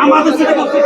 আমাদের সাথে করতে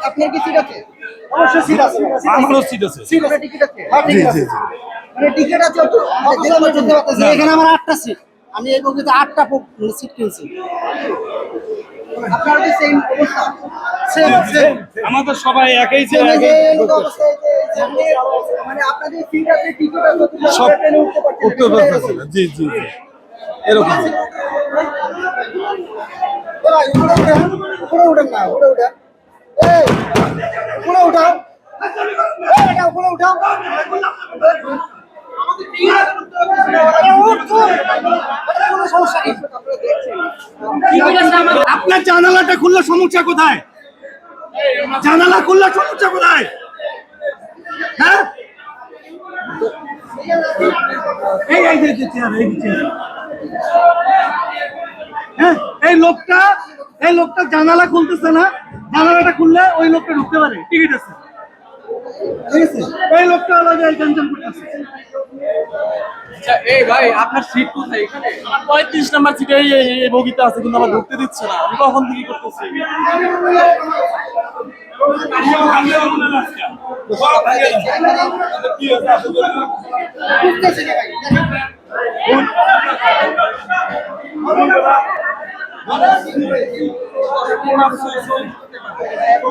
আপনার কি সিট আছে? অবশ্যই সিট আছে। আমারও সিট আছে। সিট আছে, টিকিট আছে। হ্যাঁ ঠিক আছে। মানে টিকিট আছে তো এখানে আমার 8টা সিট। আমি এই বগিতে 8টা সিট কিনছি। আপনার কি সেম অবস্থা? সেম। আমাদের সবাই একই যে মানে আপনাদের সিট আছে, টিকিট আছে, সব ট্রেনে উঠতে পারছেন। উঠতে পারতেছে না। জি জি জি এরকম উপরে উঠেন না, উপরে উঠেন। এই উপরে উঠাও, এটা উপরে উঠাও। কোনো সমস্যা নেই। আপনার জানালাটা খুললে সমস্যা কোথায়? জানালা খুললে সমস্যা কোথায়? হ্যাঁ হ্যাঁ এই লোকটা জানালা খুলতেছে না। জানালাটা খুললে ওই লোকটা ঢুকতে পারে, টিকিট আছে। ঠিক আছে, এই লোকটা হলো যে টেনশন করতেছে। এই ভাই আপনার সিট কোথায়? এখানে আমার 35 নাম্বার সিটে এই বগিতে আছে, কিন্তু আমার ঢুকতে দিচ্ছে না। আমি কখন থেকে করতেছি?